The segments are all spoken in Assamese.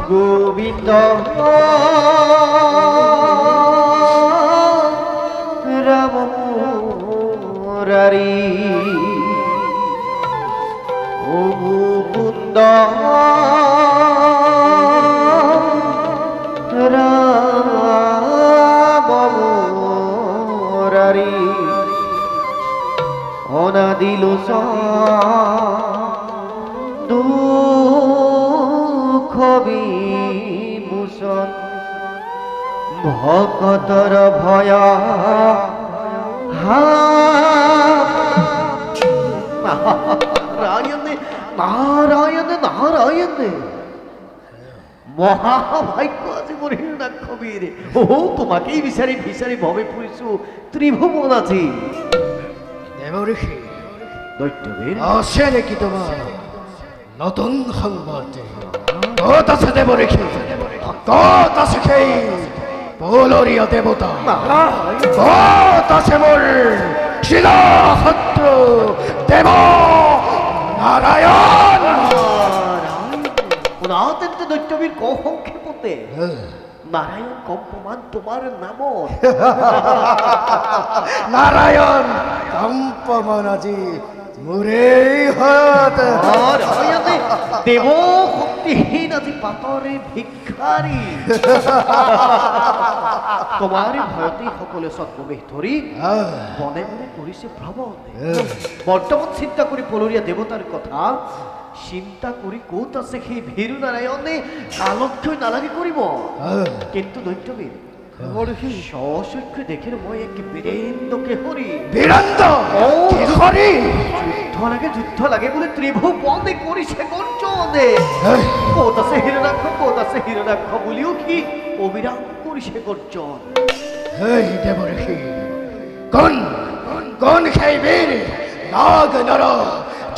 গোবিন্দ রাম মুরারি ও মুকুন্দ রাম মুরারি অনাদি দুঃখ বিমোচন ভকতর ভয় নারায়ণে নারায়ণে নারায়ণে মহাভাগ্য আছে মোর হিরণ্যাক্ষবীর। ও তোমাকেই বিচারি বিচারি ভবে পড়িছো ত্রিভুবন আছে। দেবঋষি দৈত্যবীর আছে নাকি তোমার নতুন সংবাদ? কত আছে দেবঋষি, কত আছে সেই পোলরীয় দেবতা, কত আছে মোর শিলাশত্রু দেব নারায়ণ? অত্যন্ত দৈত্যবীর সংক্ষেপতে নারায়ণ কম্পমান তোমার নাম। নারায়ণ কম্পমান আজি মুরেই হাত দেব শক্তিহীন আজি পাতরে ভিক্ষারী। তোমার ভয়তে সকলে সৎপ্রবেশ ধরি মনে মনে করিছে ভ্রমণ। বর্তমান চিন্তা করি পলরিয়া দেবতার কথা চিন্তা করি কত আছে সেই ভীৰু নাৰায়ণে কালক্ষয় নালাগে কৰিব। কিন্তু দৈত্যবীর সচক্ষে দেখে মই এক বীরেন্দ্রকে হরি বীরেন্দ্র যুদ্ধ লাগে যুদ্ধ লাগে বলে ত্রিভুবনে করিছে গর্জনে। কত আছে হিরণাক্ষ কত আছে হিরণাক্ষ বলিও কি অবিরাম করিছে গর্জন। এই দেবঋষি কোন কোন সেই বীর নাগ নর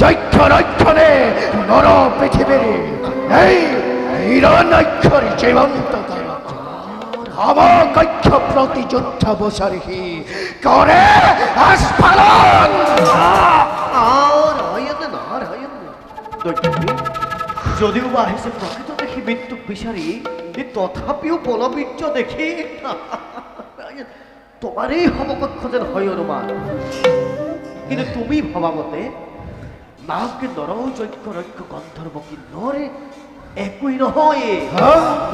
যক্ষ রক্ষণে নর পৃথিবীর এই হিরণ্যক্ষর জীবন্ত আমার কক্ষ প্রতি যুদ্ধ বসারহি করে আস্ফালন। যদিও বা আহিছে প্রকৃত দেখি মৃত্যু বিচারি তথাপিও বলবীর্য দেখি তোমারই সমকক্ষ যেন হয় অনুমান। কিন্তু তুমি ভবা মতে নাগ নর যজ্ঞ রক্ষ গন্ধর্ব কিন্নরে একই নহয়।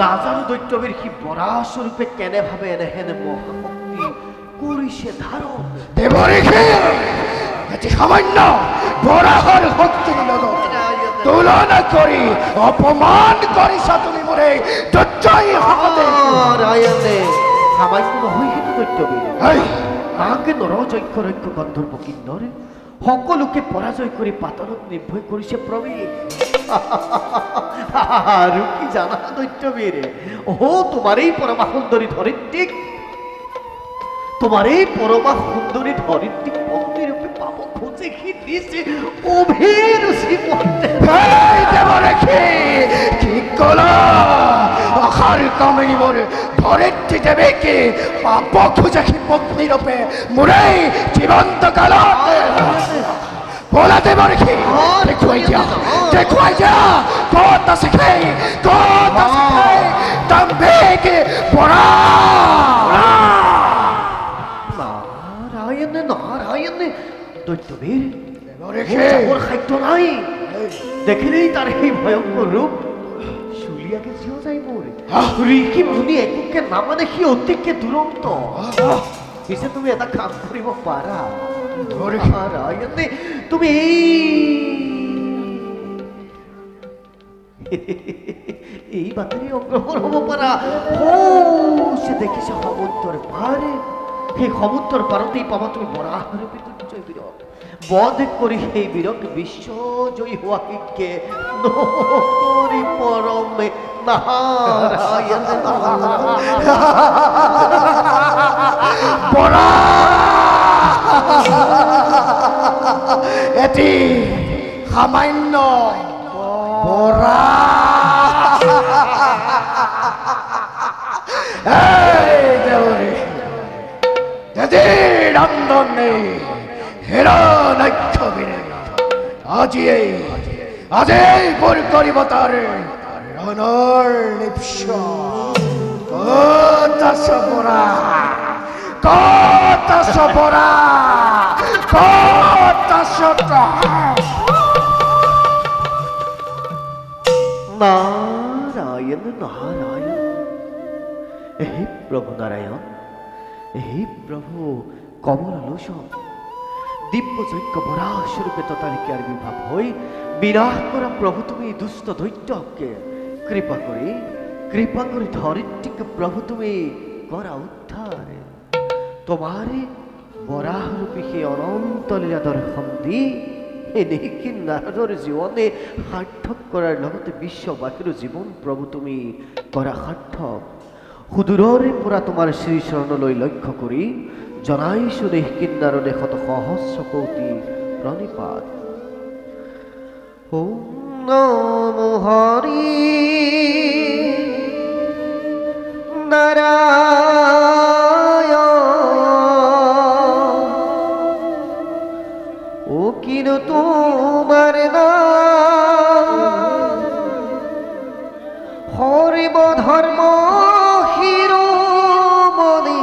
নাজানো দৈত্যবীর সি বৰাস্বৰূপে কেনে ভাবে এনেহেন মহাশক্তি কৰিছে ধাৰণ। দেবঋষি এটি সামান্য বৰাহৰ শক্তিৰ লগত তুলনা কৰি অপমান কৰিছা তুমি মোৰে দৈত্যই হকতে। নাৰায়ণে সামান্য নহয় সেইটো দৈত্যবীৰ। নাগ নৰ যজ্ঞ ৰক্ষ গন্ধৰ্ব কিন্নৰে সকলোকে পৰাজয় কৰি পাতলত নিৰ্ভয় কৰিছে প্ৰৱেশ। আৰু কি জানা দৈত্যবীৰ, ও তোমাৰেই পৰমা সুন্দৰী ধৰিত্ৰীক তোমাৰেই পৰমা সুন্দৰী ধৰিত্ৰীক পত্নীৰূপে পাব খোজে সি দিছে অভিৰুচি মতে। কি কলা অসাৰ কামিনী মোৰ ধৰিত্ৰী দেৱীকে পাব খোজে সি পত্নীৰূপে মোৰেই জীৱন্ত কালত। বলা দেবঋষি দেখুৱাই যা কত আছে সেই কত আছে সেই দম্ভিকে বৰা। নারায়ণে নারায়ণে দৈত্যবীর ওর খাদ্য নাই দেখিলেই তার সেই ভয়ঙ্কর রূপ শুলিয়াকে জিও যাই মোর ঋষি মুনি একোকে নামানে সি অতিকে দুৰন্ত। পিছে তুমি এটা কাম কৰিব পাৰা নাৰায়ণে, তুমি এই বাতৰি অগ্ৰসৰ হ'ব পাৰা। সে দেখিছে সমুদ্ৰৰ পাৰে সেই সমুদ্ৰৰ পাৰতেই পাবা তুমি বৰাহৰূপী দুৰ্জয় বীৰক। বধ কৰি সেই বীৰক বিশ্বজয়ী হোৱা শিক্ষে নৰি পৰমে নাৰায়ণ বৰা এটি সামান্য বৰা। নন্দনে হিৰণ্যক্ষবীৰে আজি বৰ কৰিব তাৰ ধনৰ লিপ্স ক'ত আছ বৰা ক'ত আছ বৰা ক'ত আছ নারায়ণ নারায়ণ হে প্রভু নারায়ণ হে প্রভু কমললোচন দিব্য যজ্ঞ বরাস্বরূপে ততালিকে আর বিভাব হই বিনাশ করা প্রভু তুমি দুষ্ট দৈত্যকে কৃপা করে ধরিত্রীকে প্রভু তুমি করা উদ্ধার তোমারে বরাহরূপী সেই অনন্ত লীলা দর্শন দি এনেকি নাৰদৰ জীৱনে সাৰ্থক কৰাৰ লগতে বিশ্ববাসীৰ জীৱন প্ৰভু তুমি কৰা সাৰ্থক সুদূৰৰে পৰা তোমাৰ শ্ৰীচৰণলৈ লক্ষ্য কৰি জনাইছো দেশ কিন্নাৰ দেশত সহস্ৰ কৌটি প্ৰণিপাত ওম নমো হৰি ও কিনো তোমার নাম হরিব ধর্ম শিরোমণি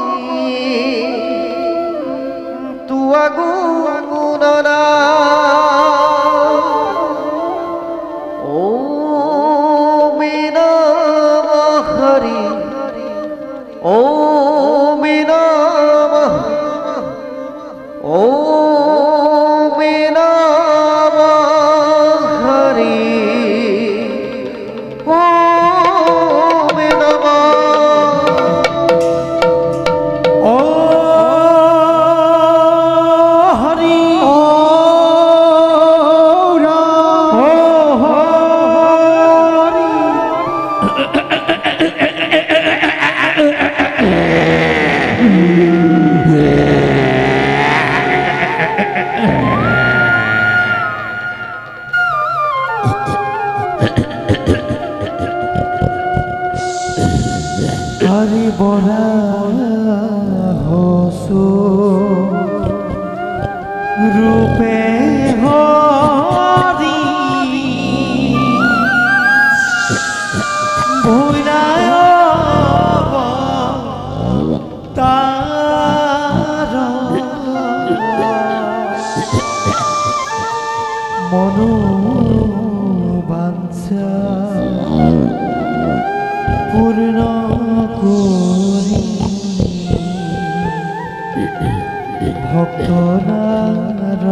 তুয়া গুণনা ও নাম হরি ও নাম ও হরি বরা হসু রূপে হরি ভুলায় তার মনো বাঞ্ছা পূর্ণ করি ভক্তনার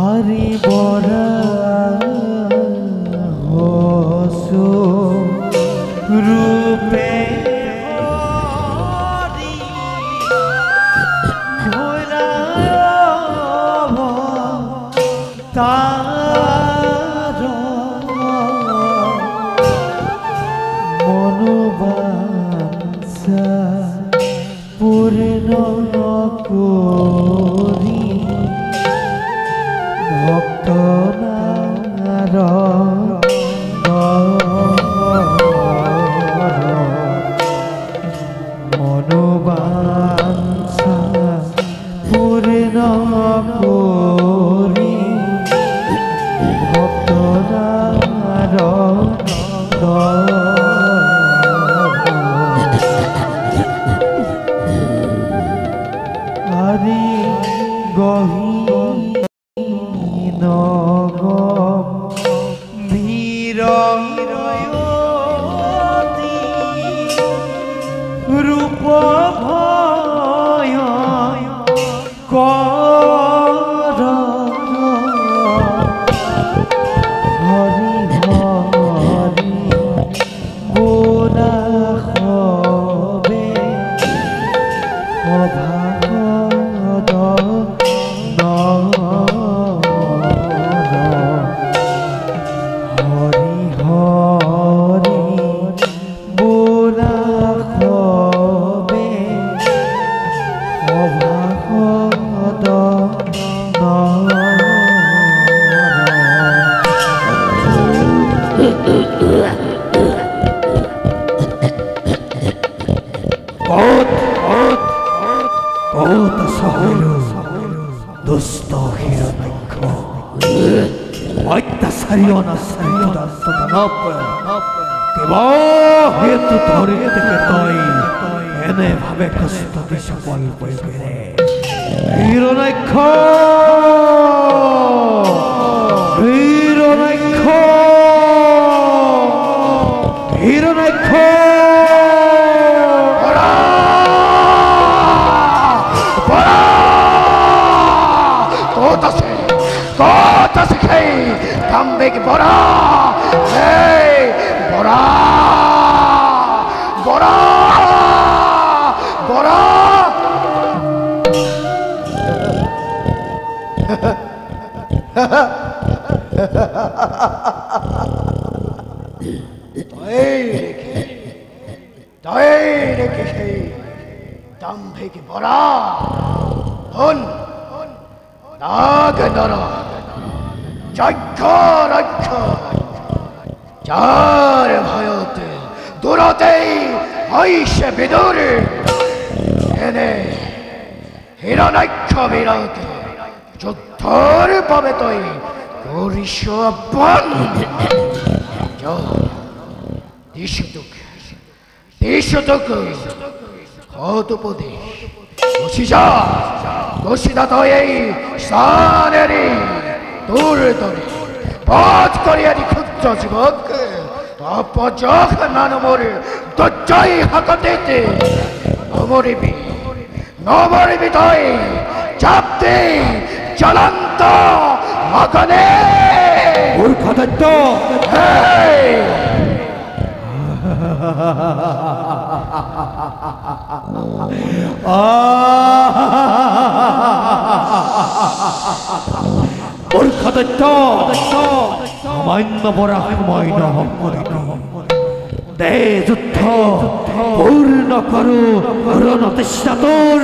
হরি বরা হসু রূপে হরি ভৈরব তার মনোবাঞ্ছা পূর্ণ করি ভক্তনার মনোবাঞ্ছা পূর্ণ করি ভক্তনার হরি গহি রূপ ভয় কর হরি হরি বোলা হবে অভাগদ হরি হরি বোলা হারিয়ানা সৈন্যদন্ত দানব কেবল হেতু ধরে থেকে তই এনে ভাবে কষ্ট দিশা বল বইবে Hiranyaksha Hiranyaksha Hiranyaksha Kota sekei, tambek bora, hey, bora, bora, bora. Toy tambek bora, hun, nagadara. Jaikaraika Jar bhayote Durate Aishe biduri Ene Hiranaika virate Juttar pabetoi Gorisho abban Jo Dishutuk Kotupodi Goshija Goshida toye Saneri দূরে দূরে পথ করিয়ারি ক্ষুদ্র যুবক তারপর যখন নানমরে দজ্জাই হাঁকাতে নমরিবি নমরিবি তাই চাপতে জ্বলন্ত আগুনে মূর্খদত্ত মূর্খদত্ত সামান্য বড় সময় দে যুদ্ধ পূর্ণ করু রণতৃষ্ণা তোর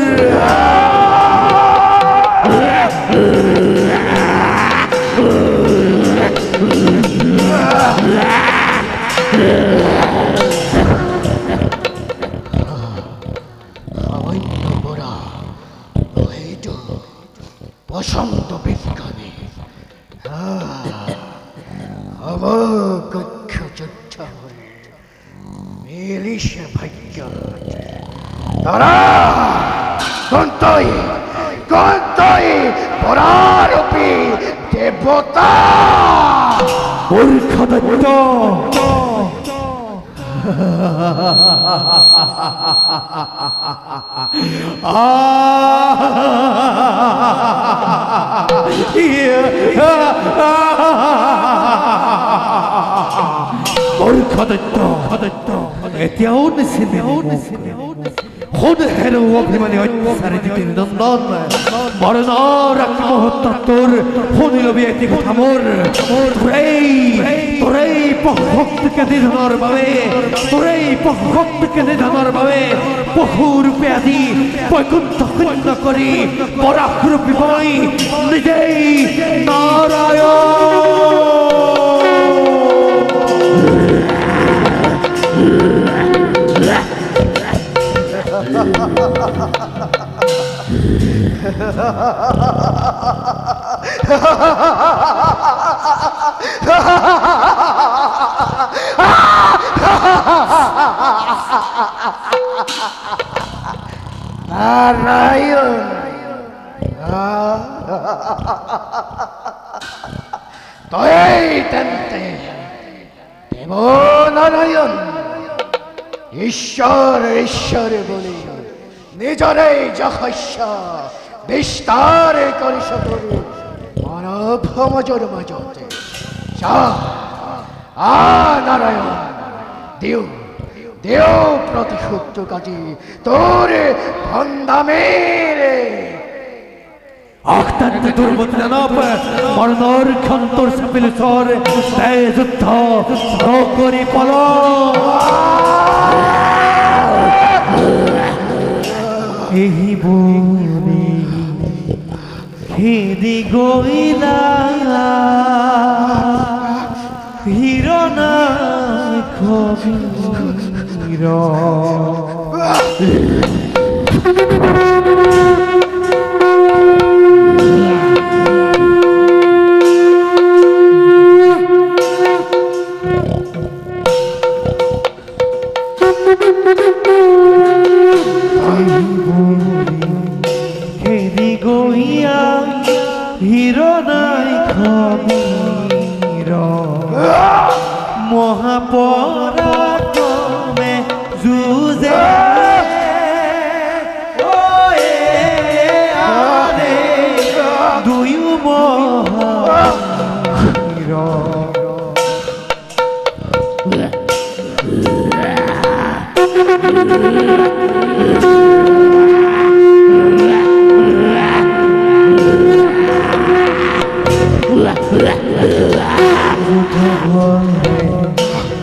বসন্ত বিজ্ঞানী আমার কক্ষ যুদ্ধ মিলিশে ভাগ্য তারা কন্তই কন্তই পরারূপী দেবতা মূর্খদত্ত মূর্খদত্ত এতিয়াও নিচিনে খুদ হেরো অভিমানী অত্যাচাৰী নন্দন মৰণৰ আত্মহত্যা তোৰ শুনি লবি এটি কথা মোৰ তোৰেই পশুশক্তিকে নিধনৰ বাবে পশুৰূপে আদি বৈকুণ্ঠ শূন্য কৰি পৰাশৰূপী মই নিজেই নাৰায়ণ তই তেন্তে দেব নাৰায়ণ ঈশ্বৰ ঈশ্বৰ বলি নিজৰে যশস্য বিস্তাৰ কৰিস কৰি মানব সমাজৰ মাজতে নারায়ণ দেও দেও প্রতিশোধ কাটি তোর ভণ্ডামেরে অত্যন্ত দুর্বল মরণর ক্ষন্তর সাপিল সর যুদ্ধ নকরি পল এই বনে খেদি গইলা হিরণা খবির পরাক্রমে যুঁজে দুয়ো মহাবীৰ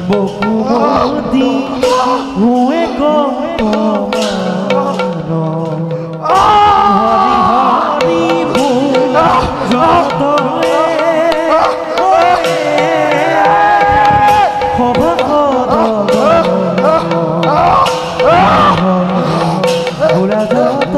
বকুমতি হুৱে কম্পমান হৰি হৰি ভূল যতয়ে ভোলা যত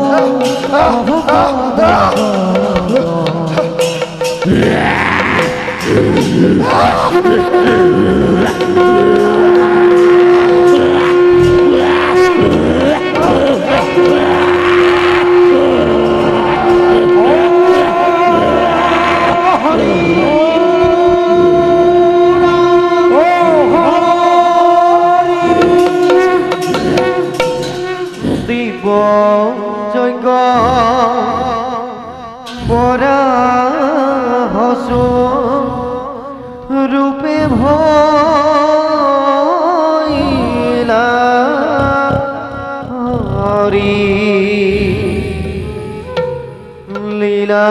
যজ্ঞ পৰা হসু ৰূপে ভইলা হৰি লীলা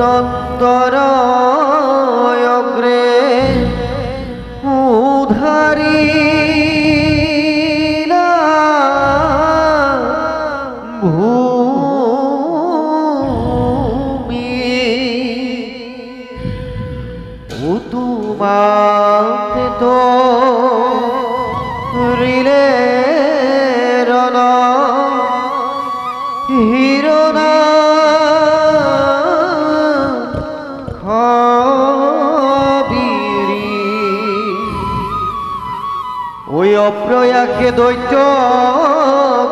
দন্তর অগ্রে উধারি তোমাতে তো রিলে রণ হিরণা খবিরি ওই অপ্রয়াকে দৈত্য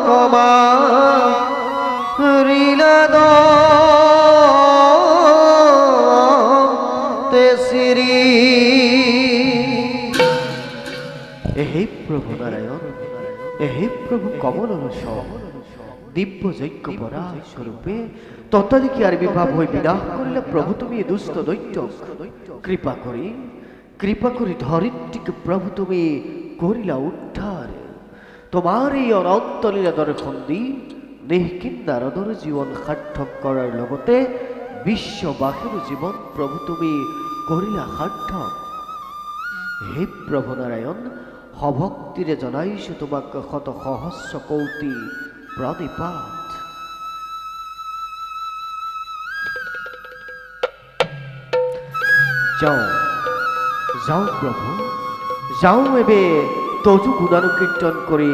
কমা রিলাদ হে প্রভু নারায়ণ হে প্রভু কমল দিব্য যজ্ঞ পরা স্বরূপে তত্ত্বাধিকি আর বিভাব হয়ে বিনাশ করিলে প্রভু তুমি দুষ্ট দৈত্য কৃপা করি ধরিত্রীকে প্রভু তুমি করিলা উদ্ধার তোমার এই অনন্ত লীলা দর্শন দি নিষ্কিন নারদর জীবন সার্থক করার লগতে বিশ্ববাসীর জীবন প্রভু তুমি করিলা সার্থক হে প্রভু নারায়ণ সভক্তিৰে জনাইছো তোমাক শত সহস্ৰ কৌটি প্ৰণিপাত যাওঁ প্ৰভু যাওঁ এবে তজু গুণানুকীৰ্তন কৰি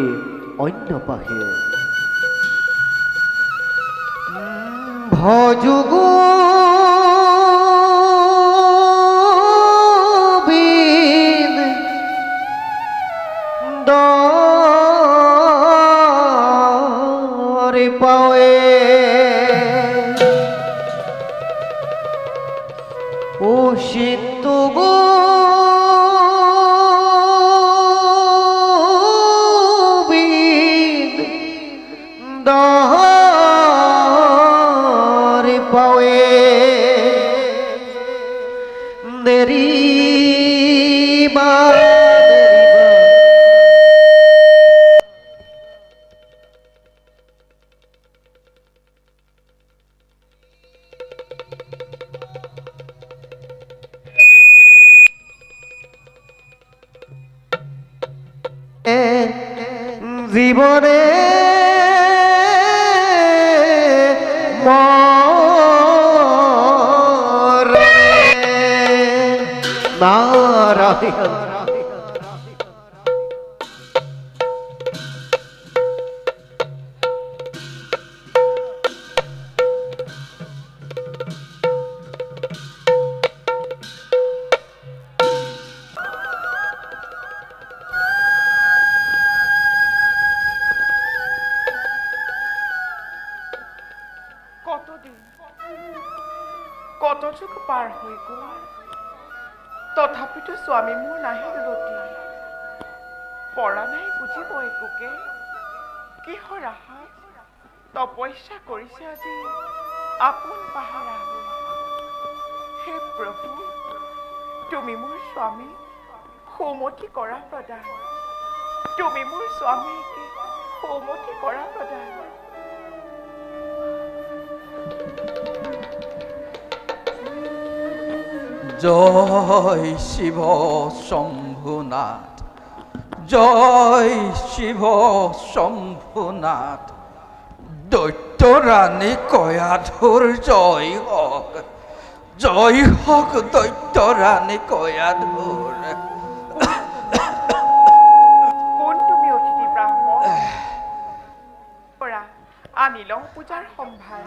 অন্য পাশে ভজুগু পাওয়ে ও সিন্ধু দৰে পাওয়ে দেৰি মা জীবনে নাৰায়ণ কত যুগ পাৰ হৈ গ'ল তথাপিতো স্বামী মোৰ নাহিল ৰতি পৰা নাই বুজিব একোকে কিহৰ আশা তপস্যা কৰিছে আজি আপোন পাহৰা হে প্ৰভু তুমি মোৰ স্বামী সৌমতি কৰা প্ৰদান তুমি মোৰ স্বামীকে সৌমতি কৰা প্ৰদান জয় শিৱ শম্ভুনাথ জয় শিৱ শম্ভুনাথ দৈত্য ৰাণী কয়াধুৰ জয় হওক দৈত্য ৰাণী কয়াধুৰ কোন তুমি অতিথি ব্ৰাহ্মণ পৰা আনি লওঁ পূজাৰ সম্ভাৰ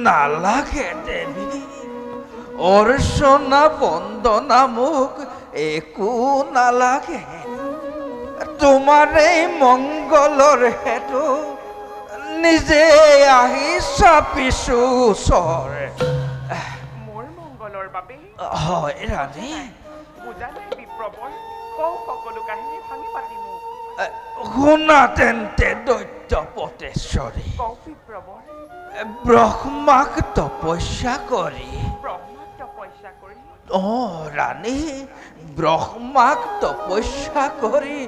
নালাগে দেৱী অৰ্চনা বন্দনা মোক একো নালাগে তোমাৰ এই মংগলৰ হেতু নিজে আহি চাপিছো ওচৰ মোৰ মংগলৰ বাবে হয় ৰাণী বুজা নাই বিপ্ৰবৰ কওঁ সকলো কাহিনী ভাঙি পাতি মোক শুনা তেন্তে দৈত্য পটেশ্বৰী কওঁ বিপ্ৰবৰ ব্ৰহ্মাক তপস্যা কৰি ৰাণী ব্ৰহ্মাক তপস্যা কৰি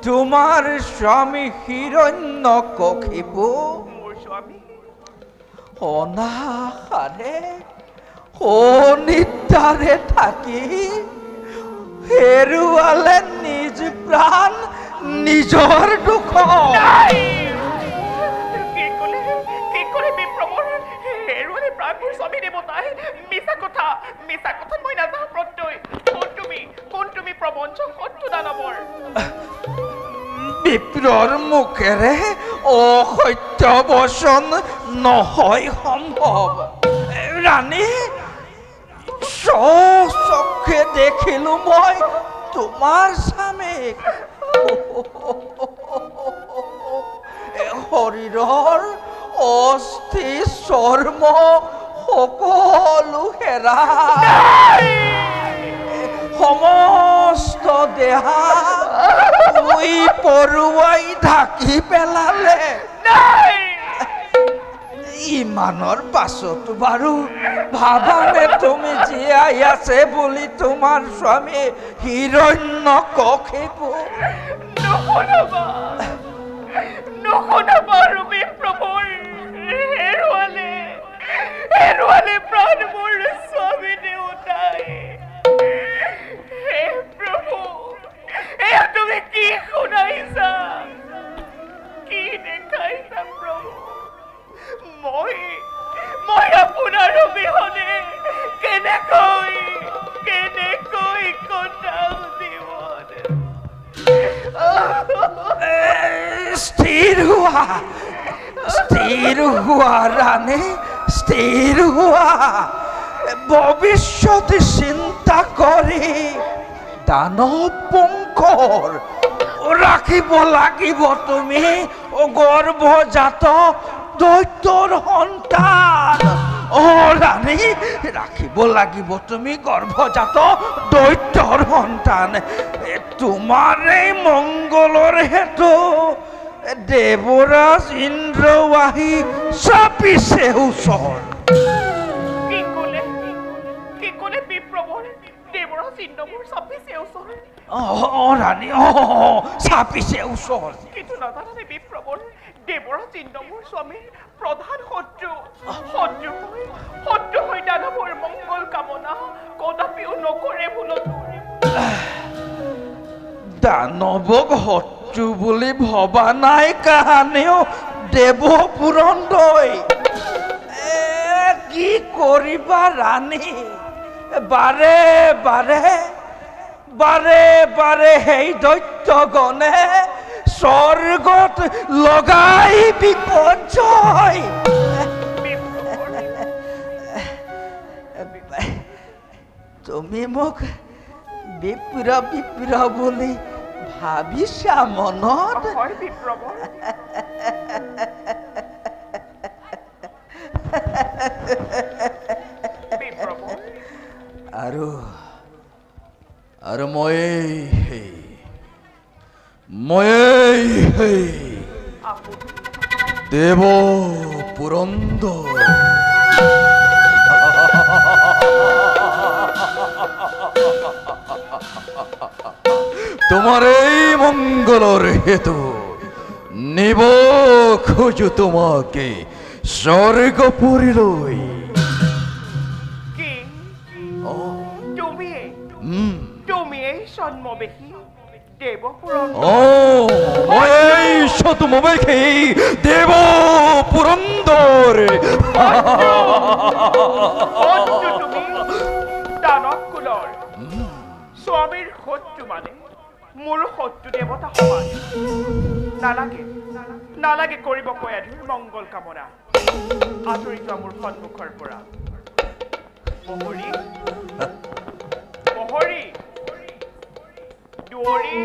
তোমাৰ স্বামী হিৰণ্যকশিপু মোৰ স্বামী অনাহাৰে অনিদ্ৰাৰে থাকি হেৰুৱালে নিজ প্ৰাণ নিজৰ দুখ হেৰুৱালে প্ৰাণ মোৰ স্বামী দেৱতাই মিছা কথা মই নাজানো প্ৰত্যয় কোন তুমি প্ৰবঞ্চক শত্ৰু দানৱৰ বিপ্ৰৰ মুখেৰে অসত্য বচন নহয় সম্ভৱ ৰাণী চক্ষে দেখিলো মই তোমাৰ স্বামীক শৰীৰৰ অস্থি চৰ্ম সকলো হেৰা সমস্ত দেহা পৰুৱাই ঢাকি পেলালে ইমানৰ পাছতো বাৰু ভাবানে তুমি জীয়াই আছে বুলি তোমাৰ স্বামী হিৰণ্যকশিপু নশুনাবা ৰূপী প্ৰভুৰ হেৰুৱালে প্ৰাণ মোৰ স্বামী দেউতাই হে প্ৰভু এয়া তুমি কি শুনাইছা কি দেখাইছা প্ৰভু মই আপোনাৰ অবিহনে কেনেকৈ কটাও জীৱন স্থিৰ হোৱা ৰাণী স্থিৰ হোৱা ভৱিষ্যত চিন্তা কৰি দানৱ বংশৰ ৰাখিব লাগিব তুমি গৰ্ভজাত দৈত্যৰ সন্তান ৰাণী ৰাখিব লাগিব তুমি গৰ্ভজাত দৈত্যৰ সন্তান তোমাৰ এই মংগলৰ হেতু দেৱৰাজ ইন্দ্ৰ আহি চাপিছে ওচৰ কি ক'লে বিপ্ৰবৰ দেৱৰাজ ইন্দ্ৰ মোৰ চাপিছে ওচৰ ৰাণী চাপিছে ওচৰ কিন্তু নাজানানে বিপ্ৰবৰ দেৱৰাজ ইন্দ্ৰ মোৰ স্বামীৰ প্ৰধান শত্ৰু হৈ দানৱৰ মংগল কামনা কদাপিও নকৰে ভুলতো দানৱক শত্ৰু বুলি ভবা নাই কাহানিও দেৱ পুৰন্দৈ কি কৰিবা ৰাণী বাৰে সেই দৈত্যগণে স্বৰ্গত লগাই বিপৰ্যয় তুমি মোক বিপ্ৰ বুলি ভাবিছা মনত আৰু মই দেব পুরন্দর। তোমার এই মঙ্গলর হেতু নিব খোঁজ তোমাকে স্বর্গপুরী লই। কিং তুমি তুমি এই সন্মবেশী দেবপুরন ও মই এই সতমবেশী দেব পুরন্দর। তুমি দানৱ কুলৰ স্বামীৰ শত্ৰু মানে মোৰ শত্ৰু দেৱতা সমান। নালাগে নালাগে কৰিব কয়াধুৰ মংগল কামনা। আঁতৰি যোৱা মোৰ সন্মুখৰ পৰা। প্ৰহৰী প্ৰহৰী দুৱৰী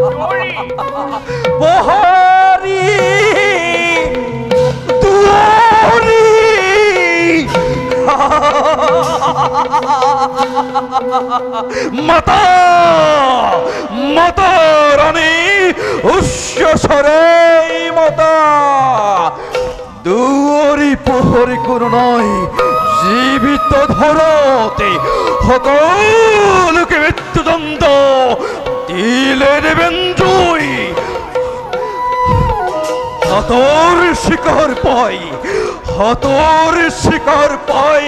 দুৱৰী বহারি দুয়ারি মাতা মাতা রানী উচ্চস্বরে মাতা। দুয়ারি প্রহরী কোনো নয়, জীবিত ধরতে সকলকে মৃত্যুদণ্ড দিলে দেবেন জয়। হাতর শিকার পাই হাতর শিকার পাই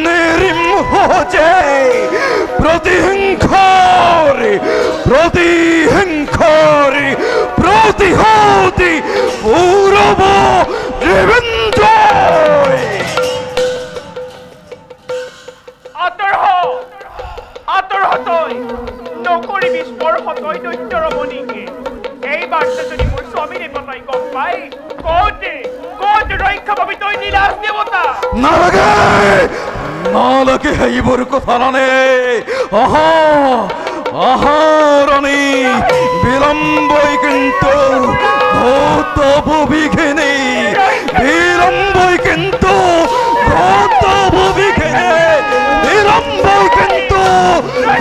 নির্মহ যে প্রতিহিংসার প্রতিহিংসার প্রতিহতি পূরব দেবেন জয়। আঁতৰ হতৈ নকৰিবি স্পৰ্শ তই দৈত্য ৰমণীকে। এই বাৰ্তা যদি মোৰ স্বামী দেৱতাই গম পাই কওঁতে ৰক্ষা পাবি তই নীলাজ দেৱতা। নালাগে নালাগে এইবোৰ কথা ৰাণী। আহা আহা ৰাণী বিলম্বই কিন্তু ঘটব বিঘিনি বিলম্বই কিন্তু ঘটব বিঘিনি বিলম্বই কিন্তু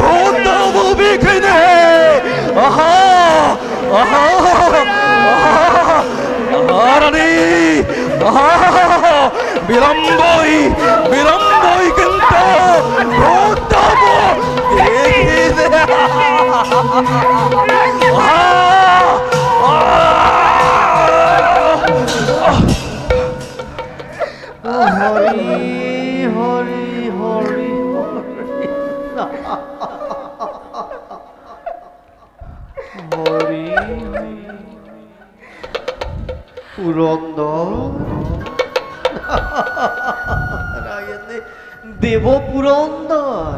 ঘটব বিঘিনি। আহা আহা আহা রানী আহা বিলম্বই বিলম্বই কিন্তু ঘটব বিঘিনি। হরি হরি হরি হরি পুরন্দর দেব পুরন্দর।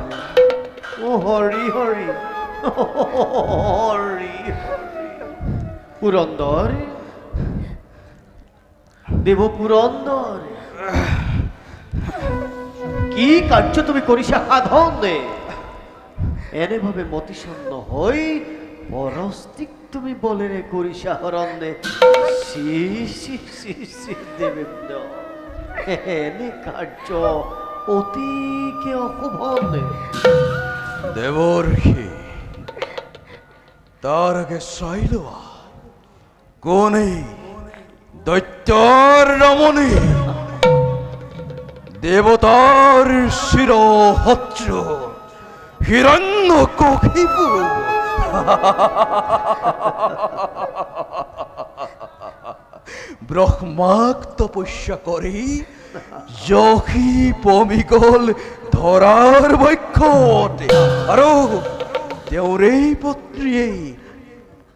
ও হরি হরি হরি পুরন্দর দেব পুরন্দর, কি কার্য তুমি করিসা সাধন? এনে ভাবে মতিশূন্য হই পরস্তিক তুমি বলে রে করিসা হরণে। শ্রী শ্রী শ্রী শ্রী দেবেন্দ্র, এনে কার্য অতিকে অশোভন। দেবর্ষি তার আগে চাইলোৱা কোনে দৈত্যৰ ৰমণী দেৱতাৰ শিৰশত্ৰু হিৰণ্যকশিপু। ব্ৰহ্মাক তপস্যা কৰি যশী পমি গল ধৰাৰ বক্ষত আৰু তেওঁৰেই পত্নীয়ে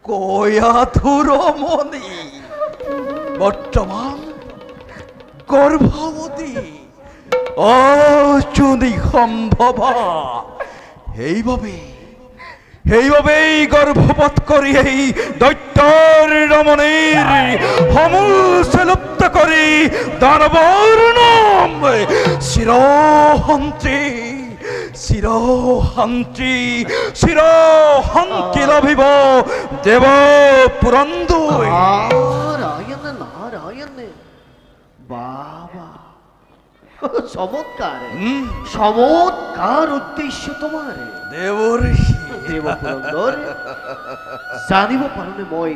কয়াধুৰমণি বৰ্তমান গৰ্ভৱতী অচুনি সম্ভৱা। সেইবাবেই গৰ্ভপাত কৰি এই দৈত্যৰ ৰমণীৰ সমূহ লুপ্ত কৰি দানৱৰ নাম চিৰশান্তি চিৰশান্তি চিৰশান্তি লাভিব দেৱ পুৰন্দৰ। নাৰায়ণ নাৰায়ণ বাবা, চমৎকাৰ চমৎকাৰ উদ্দেশ্য তোমাৰ। দেবৰ্ষি দেৱ পুৰন্দৰ জানিব পাৰোনে মই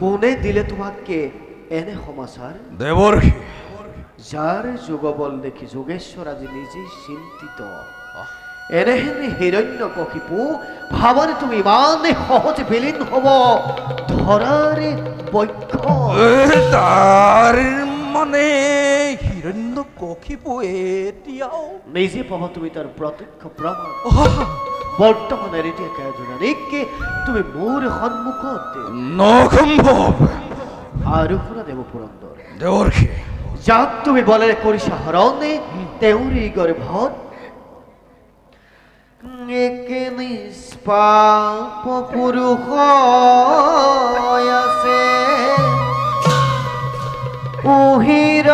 কোনে দিলে তোমাকে এনে সমাচাৰ দেৱৰ্ষি যাৰ যোগবল দেখি যোগেশ্বৰ আজি নিজেই চিন্তিত এনেহেনে হিৰণ্যকশিপু ভাবানে তুমি ইমানে সহজে বিলীন হব ধৰাৰে বক্ষ তাৰ মানে হিৰণ্যকশিপু এতিয়াও নিজে পাবা তুমি তাৰ প্ৰত্যক্ষ প্ৰমাণ বৰ্তমান এৰিটিয়া কাজুৰানিকে তুমি মোৰ সন্মুখত নসম্ভৱ আৰু শুনা দেৱ পুৰন্দৰ দেৱৰ্ষি যাক তুমি বলেৰে কৰিছা হৰণে তেওঁৰে গৰ্ভত একে নিষ্পাপ পুৰুষ আছে উহিৰ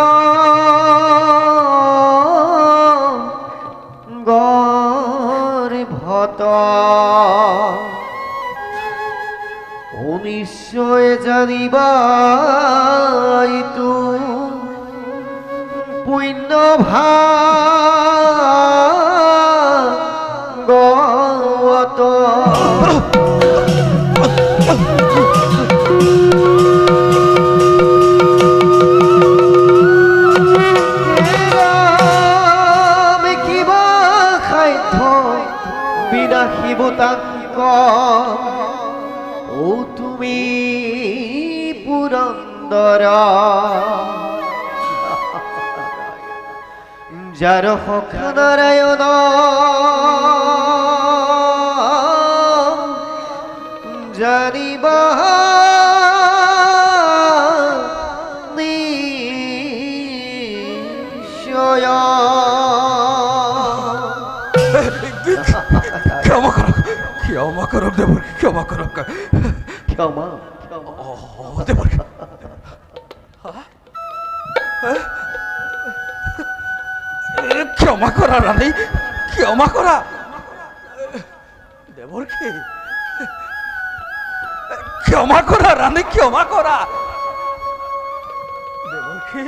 গৰ্ভত নিশ্চয় জানিবা এইটো পুণ্য ভাগৱত কিবা সাধ্য বিনাশিব তাংক ও তুমি পুৰন্দৰ যাৰ সখা নাৰায়ণ জানিবা নিশ্চয় ক্ষমা কৰক দেৱৰ্ষি ক্ষমা কৰক ক্ষমা দেৱৰ্ষি ক্ষমা কৰা ৰাণী ক্ষমা কৰা দেৱৰ্ষি ক্ষমা কৰা ৰাণী ক্ষমা কৰা দেৱৰ্ষি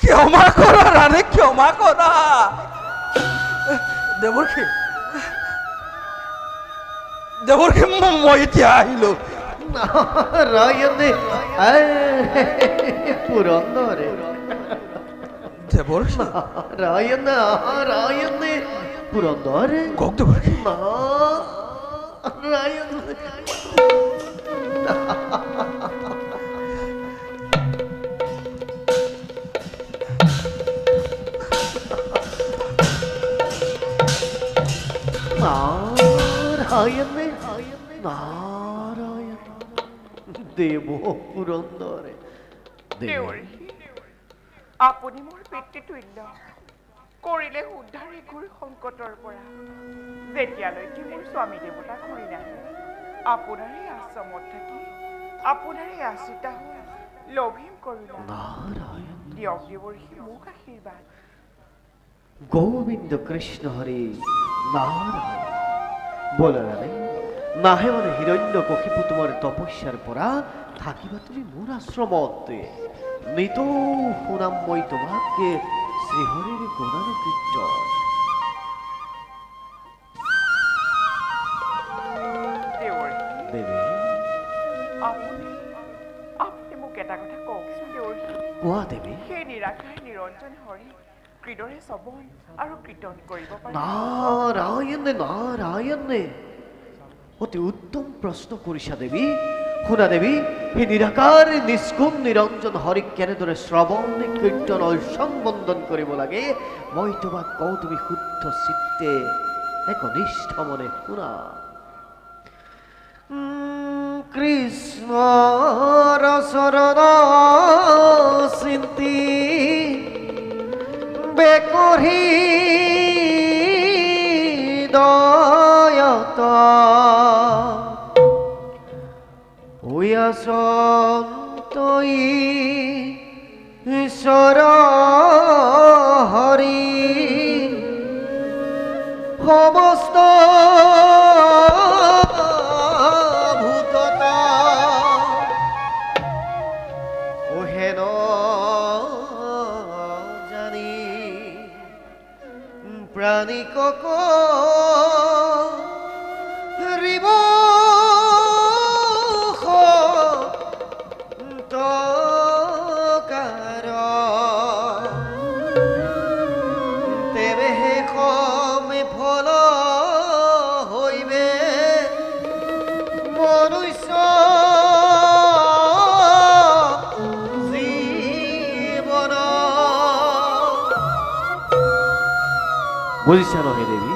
ক্ষমা কৰা ৰাণী ক্ষমা কৰা দেৱৰ্ষি দেৱৰ্ষি মই এতিয়া আহিলো নাৰায়ণে পুৰন্দৰে দেৱৰ্ষি নাৰায়ণে পুৰন্দৰে কওক দেৱৰ্ষি নাৰায়ণ নাৰায়ণে নাৰায়ণ দেৱ পুৰন্দৰে দেৱৰ্ষি আপুনি মোৰ পিতৃতুল্য কৰিলে উদ্ধাৰ এই ঘোৰ সংকটৰ পৰা যেতিয়ালৈকে মোৰ স্বামী দেৱতা ঘূৰি নাহে আপোনাৰে আশ্ৰমত থাকি আপোনাৰে আশ্ৰিতা হৈ লভিম কৰোণা নাৰায়ণ দিয়ক দেৱৰ্ষি মোক আশীৰ্বাদ গোবিন্দ কৃষ্ণ হৰি নাৰায়ণ বলৰাণী নাহে মানে হিৰণ্যকশিপু তোমাৰ তপস্যাৰ পৰা থাকিবা তুমি মোৰ আশ্ৰমত নিত শুনাম মই তোমাকে শ্ৰীহৰিৰ গুণানুকীৰ্তন দেৱী আপুনি মোক এটা কথা কওকচোন দেৱৰ্ষি কোৱা দেৱী সেই নিৰাকাৰ নিৰঞ্জন হৰি কৃদৰে শ্ৰৱণ আৰু কীৰ্তন কৰিব পাৰে নাৰায়ণে নাৰায়ণে অতি উত্তম প্ৰশ্ন কৰিছা দেৱী শুনা দেৱী সেই নিৰাকাৰ নিষ্কুম নিৰঞ্জন হৰিক কেনেদৰে শ্ৰৱণ কীৰ্তন সম্বন্ধন কৰিব লাগে মই তোমাক কওঁ তুমি শুদ্ধ চিত্তে একনিষ্ঠ মনে শুনা কৃষ্ণৰ চৰণ চিন্তি বেকৰি দয়ত সন্তই ঈশ্বৰ হৰি সমস্ত ভূততা ওহেন জানি প্ৰাণীকক উপকাৰ তেবেহে কমে ফল হইবে মনুষ্য জীবন। বুজিছা নহয় দেৱী,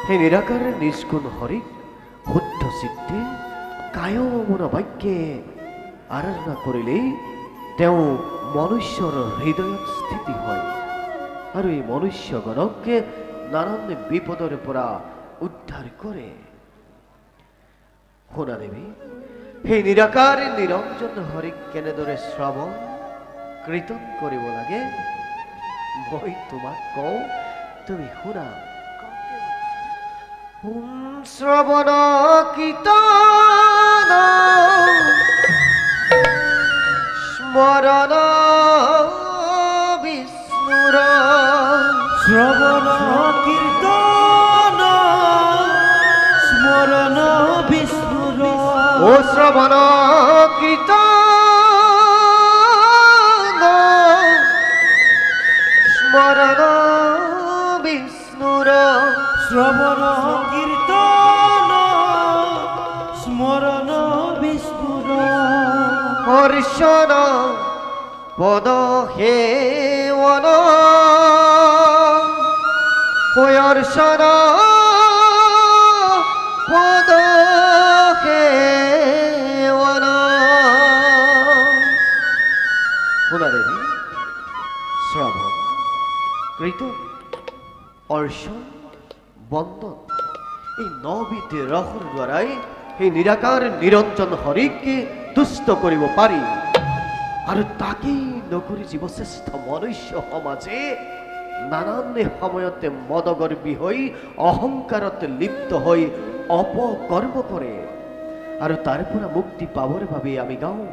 সেই নিৰাকাৰে নিষ্গুণ হৰিক শুদ্ধ চিত্তে কায় মন বাক্যে আৰাধনা কৰিলেই তেওঁ মনুষ্যৰ হৃদয়ত স্থিতি হয় আৰু এই মনুষ্যগণকে নানান বিপদৰ পৰা উদ্ধাৰ কৰে। শুনা দেৱী, সেই নিৰাকাৰে নিৰঞ্জন হৰিক কেনেদৰে শ্ৰৱণ কীৰ্তন কৰিব লাগে মই তোমাক কওঁ, তুমি শুনা। শ্ৰৱণ কীৰ্তন স্মৰণ বিষ্ণুৰ। শ্ৰৱণ কীৰ্তন স্মৰণ বিষ্ণুৰ। ও শ্ৰৱণ কীৰ্তন স্মৰণ বিষ্ণুৰ। শ্ৰৱণ কীৰ্তন স্মৰণ বিষ্ণুৰ। হৰ্ষণ পদ সেৱন হৰ্ষণ পদ সেৱন। শুনা দেৱী, শ্ৰৱণ কীৰ্তন অৰ্চন বন্দন এই নবিধ ৰসৰ দ্বাৰাই সেই নিৰাকাৰ নিৰঞ্জন হৰিকে তুষ্ট কৰিব পাৰি। আৰু তাকেই নকৰি জীৱশ্ৰেষ্ঠ মনুষ্য সমাজে নানান সময়তে মদগৰ্বী হৈ অহংকাৰত লিপ্ত হৈ অপকৰ্ম কৰে আৰু তাৰ পৰা মুক্তি পাবৰ বাবে আমি গাওঁ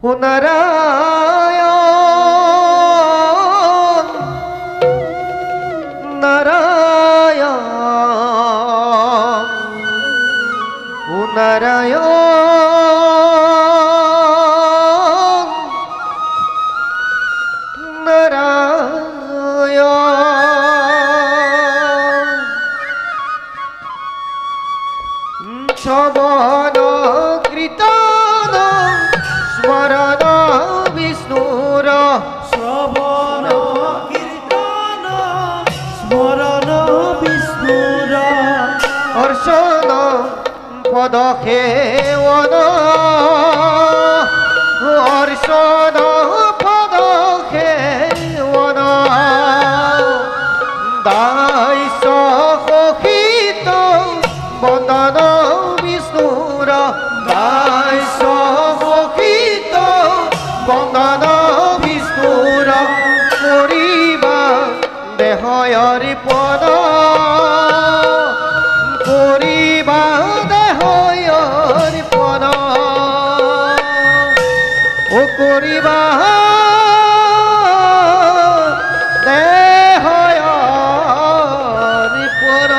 ও নাৰায়ণ নাৰায়ণ ও নাৰায়ণ নাৰায়ণ শ্ৰবণ কীৰ্তন স্মৰণ বিষ্ণুৰ। শ্ৰবণ কীৰ্তন স্মৰণ বিষ্ণুৰ। হৰ্ষণ পদ সেৱন হৰ্ষণ পদ সেৱন দাস্য সহিত বন্দন বিষ্ণুৰ। দাস্য সহিত বন্দন বিষ্ণুৰ। কৰিবা দেহয়ৰ পদ কৰিবা দেহয়ৰ পদ ও কৰিবা দেহয়ৰ পদ।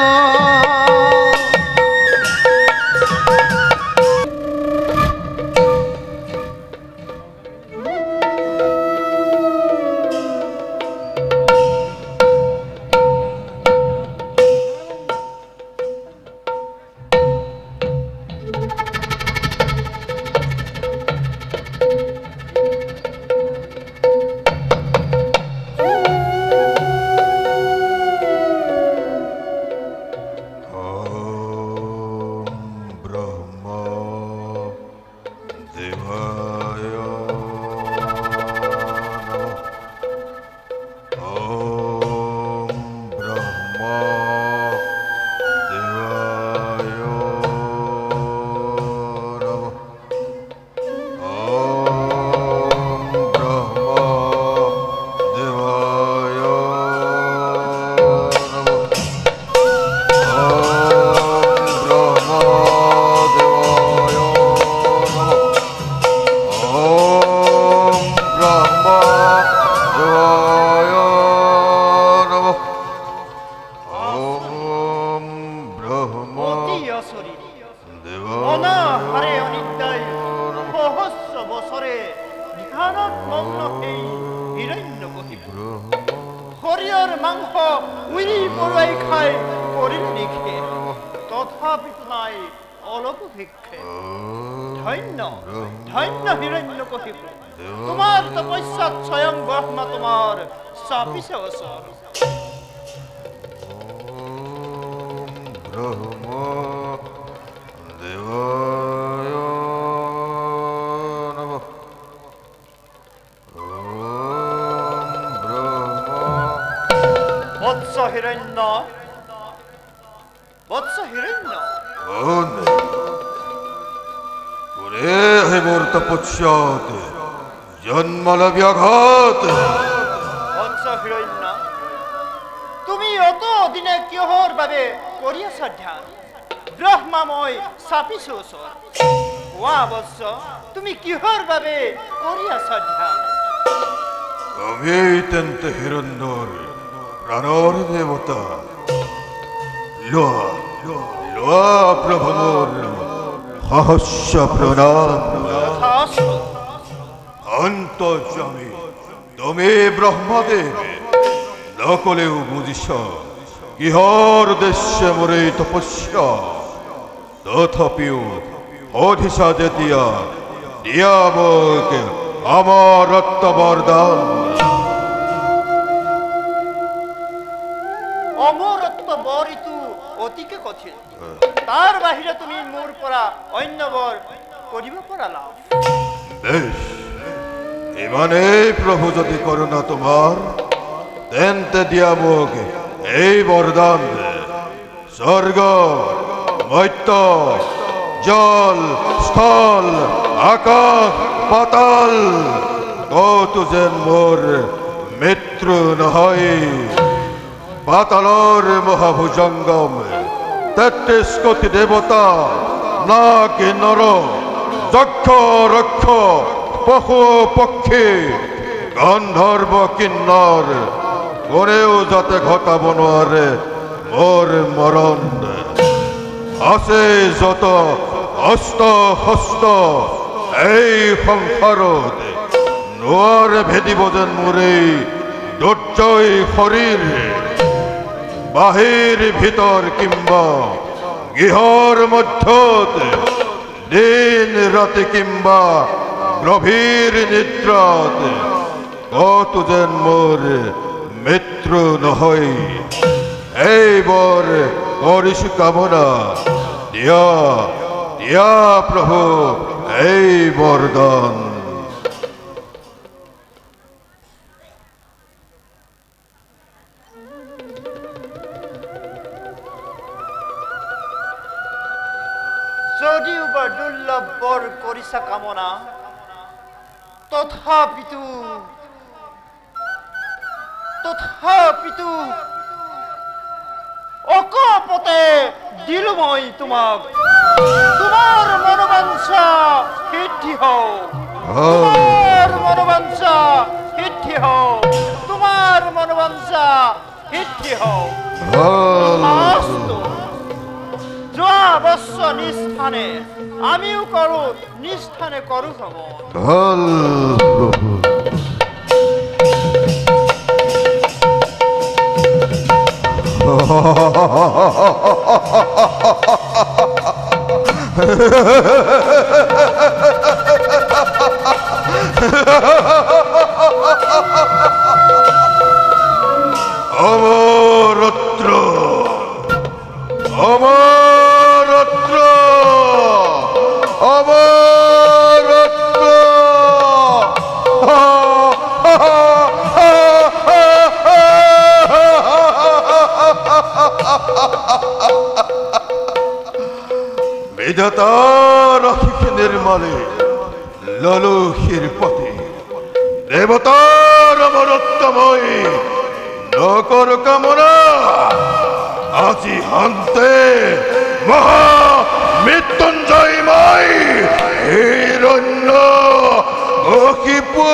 ধ্যানত মগ্ন সেই হিৰণ্যকশিপু শৰীৰৰ মাংস উৰি পৰুৱাই খাই কৰিলে নিখে তথাপি নাই অলপো ভিক্ষে ধন্য ধন্য হিৰণ্যকশিপু তোমাৰ তপস্যাত স্বয়ং ব্ৰহ্মা তোমাৰ চাপিছে ওচৰ বৎস হিৰণ্য মোৰ তপস্যাত জন্মল ব্যাঘাত বৎস হিৰণ্য তুমি অত দিনে কিহৰ বাবে কৰি আছা ধ্যান ব্ৰহ্মা মই চাপিছো ওচৰ কোৱা বৎস তুমি কিহৰ বাবে কৰি আছা ধ্যান আমি তেন্তে হিৰণ্যৰ প্রাণর দেবতা লোয়া লোয়া প্রভু মোর সহস্র প্রণাম অন্তর্যামী তুমি ব্রহ্মদেব নকলেও বুঝিস কিহর উদ্দেশ্যে মোর এই তপস্যা তথাপিও অধিসা যেতিয়া দিয়া মোক আমার রত্নবরদান অমরত্ব বৰ ইটো অতিকে কঠিন তাৰ বাহিৰে তুমি মোৰ পৰা অন্য বৰ কৰিব পৰা লাভ বেশ ইমানে প্রভু যদি করুণা তোমার তেন্তে দিয়া মোক এই বরদান স্বর্গ মৈত্য জল স্থল আকাশ পাতাল কত যেন মোর মিত্র নহয় পাতালর মহাভুজঙ্গম ৩৩ কোটি দেবতা নাগ নর যক্ষ রক্ষ পশু পক্ষী গন্ধর্ব কিন্নর কোনেও যাতে ঘটাব নোৱাৰে মোৰ মৰণ আছে যত অস্ত হস্ত এই সংসাৰত নোৱাৰে ভেদিব যেন মোৰ এই দুৰ্জয় শৰীৰ বাহির ভিতর কিংবা গৃহর মধ্যত দিন রাতে কিংবা গভীর নিদ্রাত কত যেন মোর মিত্র নহয় এইবার করিস কামনা দিয়া দিয়া প্রভু এই বরদান যদিও বা দুৰ্লভ বৰ কৰিছা কামনা তথাপিতো অকপতে দিলো মই তোমাক তোমাৰ মনোবাঞ্ছা সিদ্ধি হওক তোমাৰ মনোবাঞ্ছা সিদ্ধি হওক তোমাৰ মনোবাঞ্ছা সিদ্ধি হওক যোৱা বছৰ নিষ্ঠানে আমিও কৰো নিষ্ঠানে কৰো হব অমরত্র অমরত্র অমরত্র বিধাতা রাখিকে নির্মলে ললুহির পথে দেবতার অমরত্বময়ী নকর কামনা আজি হান্তে মহা মৃত্যুঞ্জয়ময় হিরণ্য কশিপু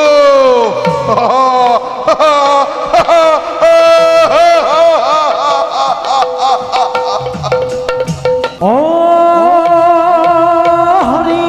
হরি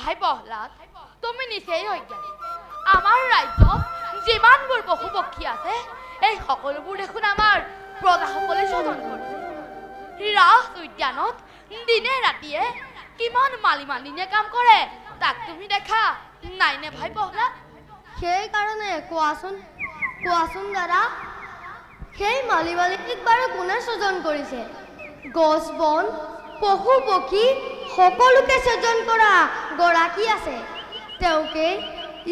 ভাই প্ৰহ্লাদ, তুমি নিচেই অজ্ঞানী। আমাৰ ৰাজ্যত যিমানবোৰ পশু পক্ষী আছে এই সকলোবোৰ দেখোন আমাৰ প্ৰজাসকলে স্বজন কৰিছে। ৰাজ উদ্যানত দিনে ৰাতিয়ে কিমান মালি মালিনীয়ে কাম কৰে তাক তুমি দেখা নাইনে ভাই প্ৰহ্লাদ? সেইকাৰণে কোৱাচোন দাদা, সেই মালি মালিনীক বাৰু কোনে স্বজন কৰিছে? গছ বন পশু পক্ষী সকলোকে স্বজন কৰা গৰাকী আছে, তেওঁকে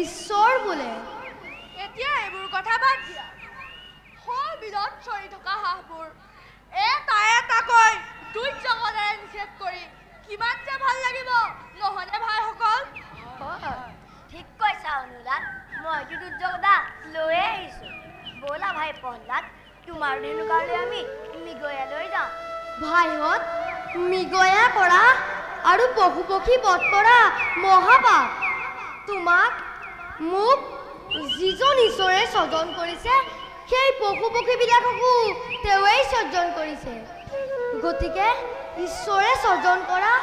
ঈশ্বৰ বোলে। এতিয়া এইবোৰ কথা বাদ দিয়া। বিলত চৰি থকা হাঁহবোৰ এটা এটাকৈ দুৰ্যোগেৰে নিষেধ কৰি কিমান যে ভাল লাগিব নহয়নে ভাইসকল? ঠিক কৈছা অনুৰাগ, মইতো দুৰ্যোগদা লৈয়ে আহিছোঁ। ব'লা ভাই প্ৰহ্লাদ, তোমাৰ দিনৰ কাৰণে আমি মৃগয়ালৈ যাওঁ। ভাইহঁত, মৃগয়া কৰা আৰু পশু পক্ষী বধ কৰা মহাপাপ। মোক যিজন ঈশ্বৰে স্বজন কৰিছে সেই পশু পক্ষীবিলাককো তেওঁৱেই স্বজন কৰিছে। গতিকে ঈশ্বৰে স্বজন কৰা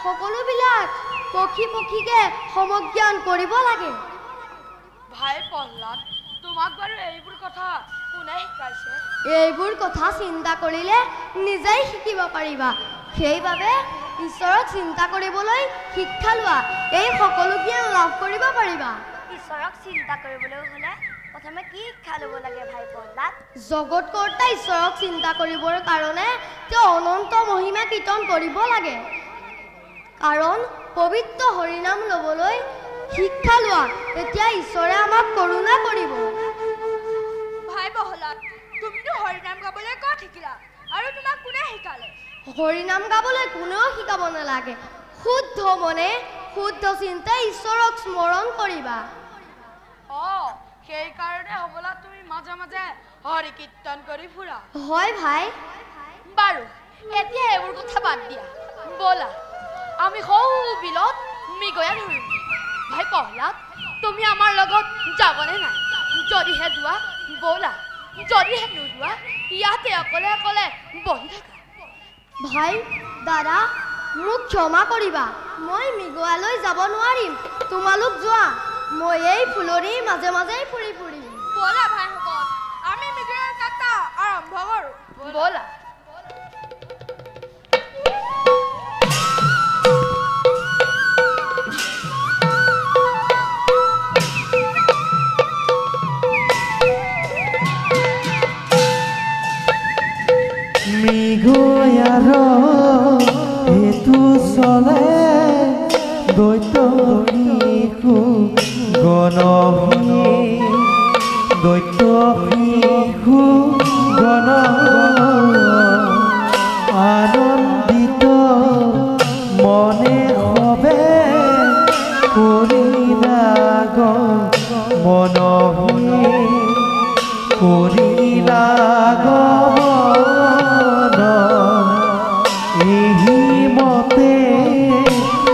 সকলোবিলাক পক্ষীকে সমজ্ঞান কৰিব লাগে। ভাই প্ৰহ্লাদ, তোমাক বাৰু এইবোৰ কথা কোনে শিকাইছে? এইবোৰ কথা চিন্তা কৰিলে নিজেই শিকিব পাৰিবা। সেইবাবে ঈশ্বৰক চিন্তা কৰিবলৈ শিক্ষা লোৱা, এই সকলো জ্ঞান লাভ কৰিব পাৰিবা। ঈশ্বৰক চিন্তা কৰিবলৈ হ'লে প্ৰথমে কি শিক্ষা ল'ব লাগে ভাই প্ৰহ্লাদ? জগত কৰ্তা ঈশ্বৰক চিন্তা কৰিবৰ কাৰণে তেওঁ অনন্ত মহিমা কীৰ্তন কৰিব লাগে। কাৰণ পবিত্ৰ হৰিনাম ল'বলৈ শিক্ষা লোৱা, তেতিয়া ঈশ্বৰে আমাক কৰোণা কৰিব। ভাই প্ৰহ্লাদ, তুমিতো হৰিনাম গাবলৈ ক'ত শিকিলা আৰু তোমাক কোনে শিকালে? হৰিনাম গাবলৈ কোনেও শিকাব নালাগে। শুদ্ধ মনে শুদ্ধ চিন্তাই ঈশ্বৰক স্মৰণ কৰিবা। সেইকাৰণে হ'বলা তুমি মাজে মাজে হৰি কীৰ্তন কৰি ফুৰা। হয় ভাই। বাৰু এতিয়া এইবোৰ কথা বাদ দিয়া, ব'লা আমি সৌ বিলত মৃগয়া ধৰিম। ভাই প্ৰহ্লাদ, তুমি আমাৰ লগত যাবনে নাই? যদিহে যোৱা ব'লা, যদিহে নোযোৱা ইয়াতে অকলে অকলে বহি থাকা। ভাই দাদা, মোক ক্ষমা কৰিবা, মই মৃগয়ালৈ যাব নোৱাৰিম। তোমালোক যোৱা, মই এই ফুলনিৰ মাজে মাজে ফুৰি ফুৰিম। ব'লা ভাইসকল, আমি মৃগয়াৰ যাত্ৰা আৰম্ভ কৰোঁ। ব'লা। মৃগয়াৰ হেতু চলে দৈত্য শিশু গণহী, দৈত্য শিশু গণ আনন্দিত মনে সবে কৰিলাগ মনহী, কৰিলাগ এই মতে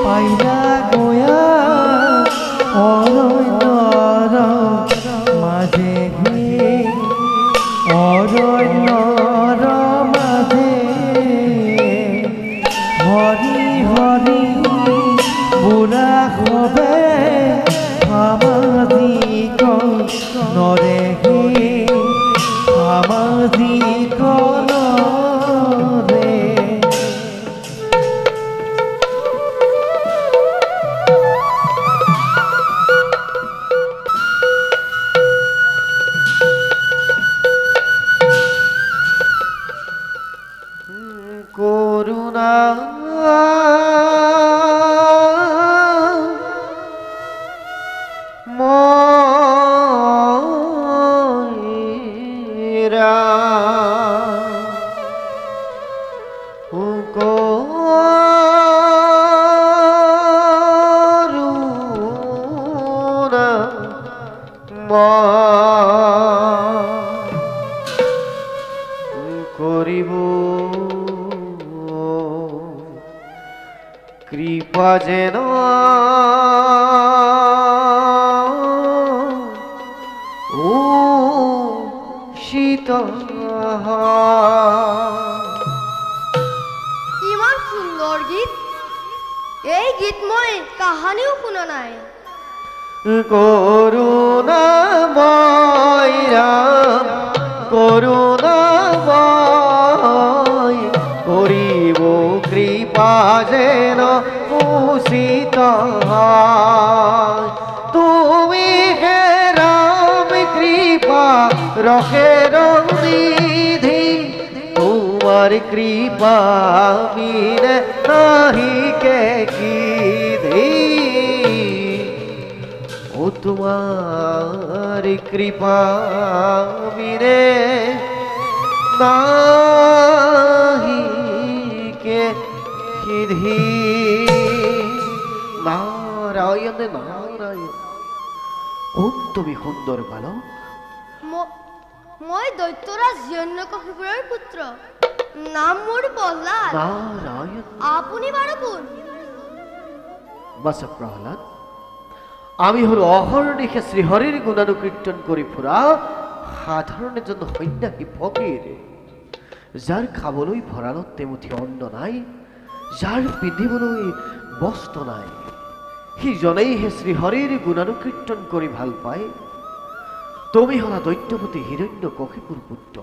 পাইলা গয়া অৰণ্যৰ মাজে, অৰণ্যৰ মাজে হৰি হৰি বুঢ়া সবে সামাজিক নৰেহি, সামাজিক নৰে। কৰুণা ময়ৰা কৰিব কৃপা যেন ও সীতা। ইমান সুন্দৰ গীত এই গীত মই কাহানিও শুনা নাই। করুণাময় রাম করুণাময় করিব কৃপা যেন উচিত হয়। তুমি হে রাম কৃপা রসের নিধি তোমার কৃপা বিনে নাহি কে কিধি ও তোমার কৃপা বিনে নাহি কে কিধি। নারায়ণ নারায়ণ। খুব তুমি সুন্দর বালক। মই দৈত্যৰাজ হিৰণ্যকশিপুৰৰ পুত্ৰ, নাম মোৰ প্ৰহ্লাদ। নাৰায়ণ। আপুনি বাৰু কোন? বাছা প্ৰহ্লাদ, আমি হলো অহৰ্নিশে শ্ৰীহৰিৰ গুণানুকীৰ্তন কৰে ফুৰা সাধাৰণ এজন সন্ন্যাসী ফকীৰ, যাৰ খাবলৈ ভঁৰালত তেমুঠি অন্ন নাই, যাৰ পিন্ধিবলৈ বস্ত্ৰ নাই, সিজনেই হে শ্ৰীহৰিৰ গুণানুকীৰ্তন কৰি ভাল পায়। তুমি হলা দৈত্যপতি হিৰণ্যকশিপুৰ পুত্ৰ,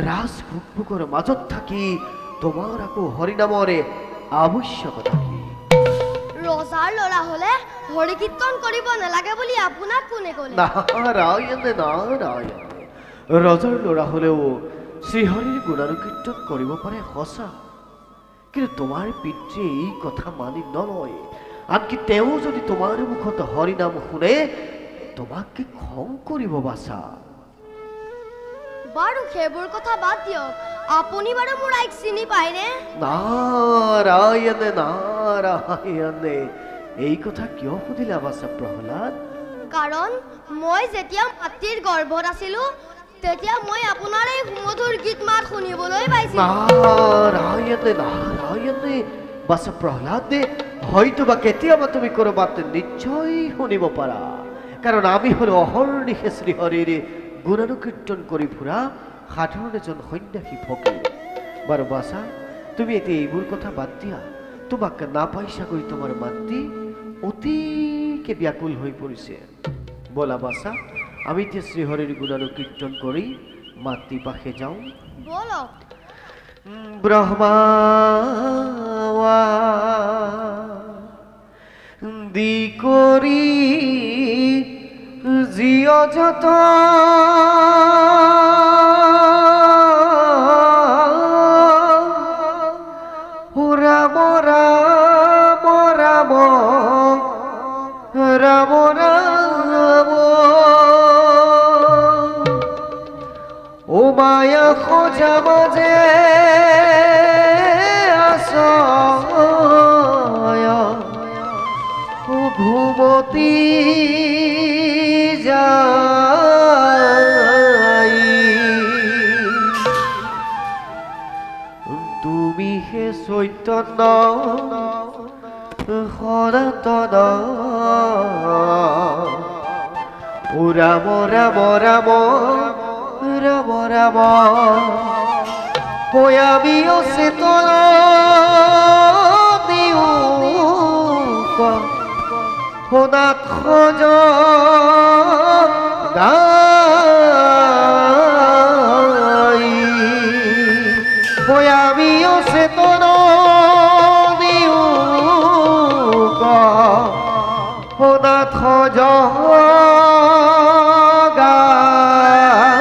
ৰাজ ভোগভোগৰ মাজত থাকি তোমাৰ আকৌ হৰিনামৰে আৱশ্যকতা কি? ৰজাৰ ল'ৰা হলে হৰি কীৰ্তন কৰিব নালাগে বুলি আপোনাক কোনে ক'লে? নাৰায়ণ নাৰায়ণ। ৰজাৰ ল'ৰা হলেও শ্ৰীহৰিৰ গুণানুকীৰ্তন কৰিব পাৰে সঁচা, কিন্তু তোমাৰ পিতৃয়ে এই কথা মানি নলয়। আনকি তেওঁ যদি তোমাৰ মুখত হৰিনাম শুনে তোমাক কি খং কৰিব বাছা? বাৰু সেইবোৰ কথা বাদ দিয়ক, আপুনি বাৰু মোৰ আইক চিনি পায়নে? নাৰায়ণ নাৰায়ণ। এই কথা কিয় সুধিলা বাছা প্ৰহ্লাদ? কাৰণ মই যেতিয়া মাতৃৰ গৰ্ভত আছিলো তেতিয়া মই আপোনাৰ এই সুমধুৰ গীত মাত শুনিবলৈ পাইছিলো। নাৰায়ণ নাৰায়ণ। বাছা প্ৰহ্লাদ, হয়তো বা কেতিয়াবা তুমি কৰবাত নিশ্চয় শুনিব পাৰা, কাৰণ আমি হলো অহৰ্নিশে শ্ৰীহৰিৰ গুণানুকীৰ্তন কৰি ফুৰা সাধাৰণ এজন সন্ন্যাসী ফকীৰ। বাৰু বাছা, তুমি এতিয়া এইবোৰ কথা বাদ দিয়া। তোমাক নাপাইছাকৈ তোমাৰ মাতৃ অতিকে ব্যাকুল হৈ পৰিছে। বলা বাছা, আমি এতিয়া শ্ৰীহৰিৰ গুণানুকীৰ্তন কৰি মাতৃ পাশে যাওঁ। বলক। ব্ৰহ্মা দি কৰি জীৱ যত ৰাম ৰাম ৰাম ৰাম ৰাম ও মায়া খোঁজা মাজে ঘুমতি যাই তুমি হে চৈতন্য সনাতন ও ৰাম ৰাম ৰাম ৰাম ৰাম আমি অচেতন শুনা খোজ গাই আমি অচেতন শুনা খোজ গাই।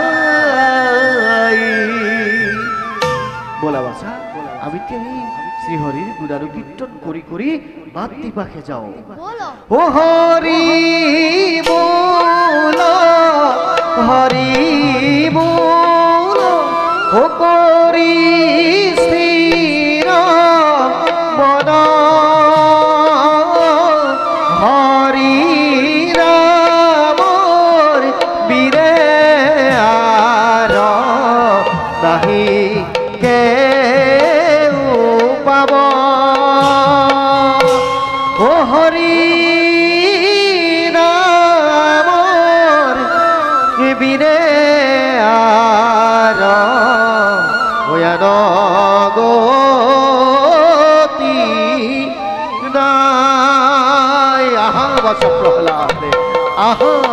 বলা বাছা, আমি শ্রীহরির গুণানুকীর্তন করি করি মাতৃ পাখে যাও। ও হরি বল হরি বল ও করি স্থির মন হরি রামর বীরে আর নাহি কে পাব ও হরি রামর বিনে আর গতি না বচ প্রহ্লাদ আহা